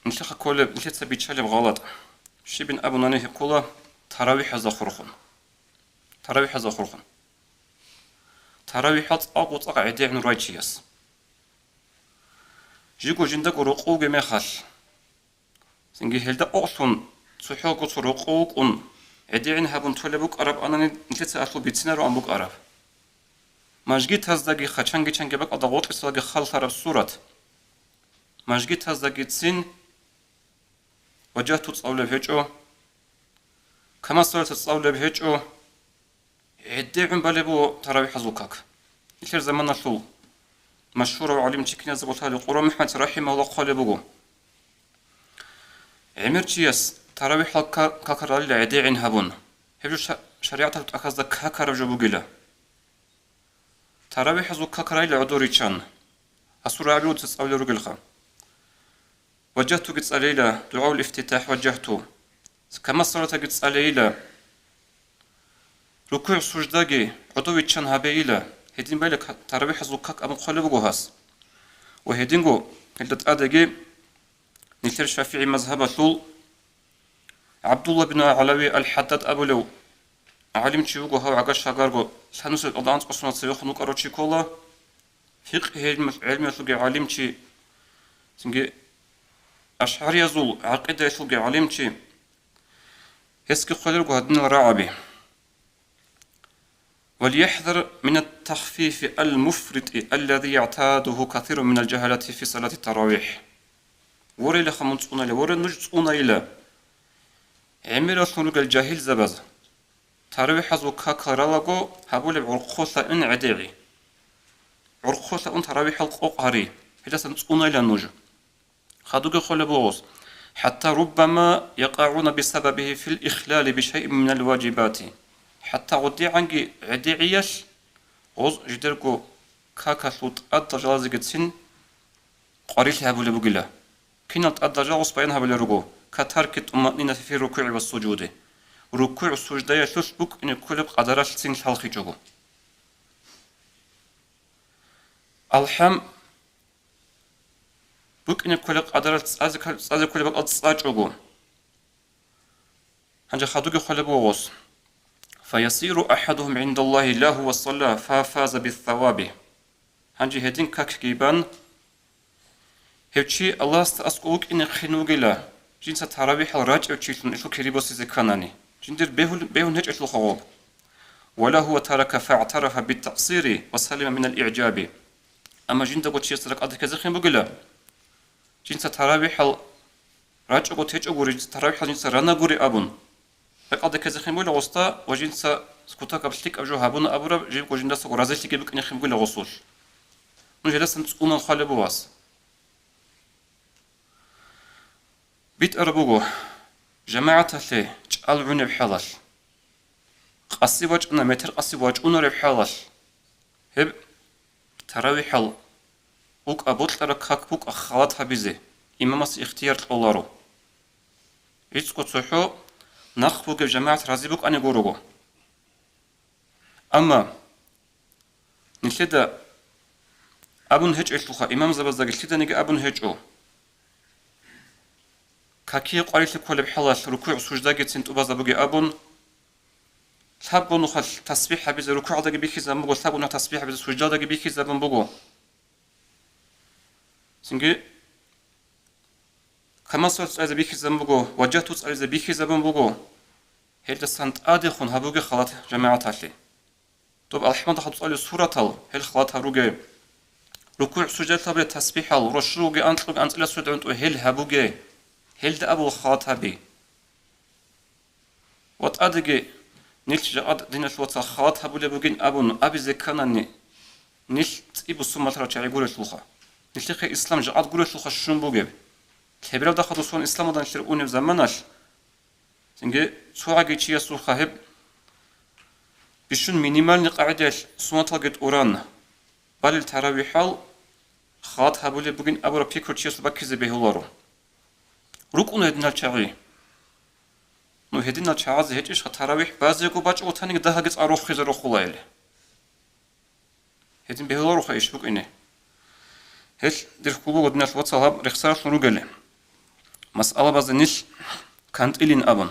نشخ كل نشت بيتشالب غلط شبين أبو نانيه كولا تراويح زخرخون تراويح زخرخون تراويح أقوى عدي عن رايتشياس جيكو جندك رقوق مخال سنجي هلدا أقصون سحوق رقوق عدي عن هابون تولبوك أرب أنا نشت أصل بيتسنا رو أمبوك أرب ماجي تزدقي خشانجي چنجي بك أضغط إسلاقي خال خرب صورت ماجي تزدقي تسين وجهت تصاول بهجو كما صارت تصاول بهجو عدي عن بالبو تراويح زوكاك يصير زمان شو مشهور وعليم تشكينا زبطها لقرى محمد رحمه الله قال بقو عمر تشيس تراويح كاكر اللي عدي عن هبون هبجو شريعة تأخذ كاكر جو بقيله تراويح زوكاك اللي عدوري تشان أسور عبود تصاول رجلها وجهت قصة ليلة دعاء الافتتاح وجهته كما صارت قصة ليلة ركوع سجداجي عدوي تشان هبيلة هدين بالك تراويح زوكاك أبو قلبه هاس وهدينغو هلت أدقي نثير شافعي مذهب ثول عبد الله بن علوي الحداد أبو لو عالم تشيوغو هاو عقاش شاقارغو سانوس الأضانس قصنا تسيوخ نوكارو تشيكولا فقه علم يثلقي عالم تشي سنجي أشعر يزول عقيدة يثلقي عالم تشي هسكي خلالغو هدن الرعبي وليحذر من التخفيف المفرط الذي يعتاده كثير من الجهلة في صلاة التراويح وري لخمنصونا إلى وري نجصونا إلى عمل ثنوك الجاهل زبز تراويح زوكا كرالاغو هبول عرقوسا إن عديعي عرقوسا إن تراويح القوقاري هذا سنصونا إلى النجو خدوك خلبوغوس حتى ربما يقعون بسببه في الإخلال بشيء من الواجبات حتى غدي عنجي عديعيش غوز جدركو كاكا سوت أدى جتسين قريل هبول بقلا كنت أدى جاوس بين هبول رجو كترك الطمأنينة في الركوع والسجود ركوع السجود يثبت إن كل قدرات سين حلقي جوجو الحم بك إن كل قدرات أز كل بق أتصاج جوجو هنجا خدوج خلبو غوس فيصير أحدهم عند الله له وصلى ففاز بالثواب هنجي هدين كاك جيبان هيتشي الله استأسقوك إن خنوجلا جنس تراويح الراجع وتشيلون إشو كريبوس زكاناني جندر بيهون هج إشو خواب ولا هو ترك فاعترف بالتقصير وسلم من الإعجاب أما جندر وتشيل سرق أدك زخين بقلا جنس تراويح الراجع وتهج أقول جنس تراويح جنس رانا قوري أبون أدك زخين بقلا غستا وجنس سكوتا قبلتك أبجو هابون أبورا جيب وجنس غرازتك بك إن خيم بقلا غصول نجلس نتسقون الخالب واس بيت أربوغو جماعة ثلي جعل عنب حلال قصي وجهنا متر قصي وجهنا رب حلال هب تراوي حل بوك أبوت لركاك بوك أخوات هبيزي إمامس اختيار طولارو يتسكو تصحو نخبوك جماعة رازي بوك أني قوروغو أما نسيدا أبن هج إلتوخا إمام زبزاق نسيدا نيجي أبن هجو كاكي قريت كل بحلال ركوع سجدة سنت أبازا بقي أبون ثابو نخل تسبيح بيز ركوع دقي بيكي زنبوغو ثابو نخل تسبيح بيز سجدة دقي بيكي زنبوغو سنجي كما صوت أزا بيكي زنبوغو وجهتوت أزا بيكي زنبوغو هل سنت آدخون هبوغي خلات جماعة تالي طب الحمد حدوث ألي سورة تال هل خلات هروغي ركوع سجدة تابل تسبيح رشروغي أنتلوغ أنت إلا سودعنتو هل هبوغي هل ده أبو الخاطبي واتأدقي نيلش جاء دين الوطا خاطب ولا بقين أبون أبي زكانني نيل إبو سمترا تعي قول الشلخة نيلش إسلام جاء قول الشلخة شون بوجب كبيرة ده خدوا صون إسلام ودان شرقوني بزمانش سنجي سواقي شيء الشلخة هب بيشون مينيمال نقعدش سمترا قد أوران بل التراويح حال خاطب ولا بقين أبو ربيكر شيء سبكي بهولارو ركون هدنا الشعري نو هدنا الشعازي هتش تراويح بازيكو باج أوتاني ده هجس أروح خير خلايل هدين بهلا روح إيش بق إنه هش در خوبو قدنا الواتساب رخصار شنو قال مسألة بزنش كانت إلين أبن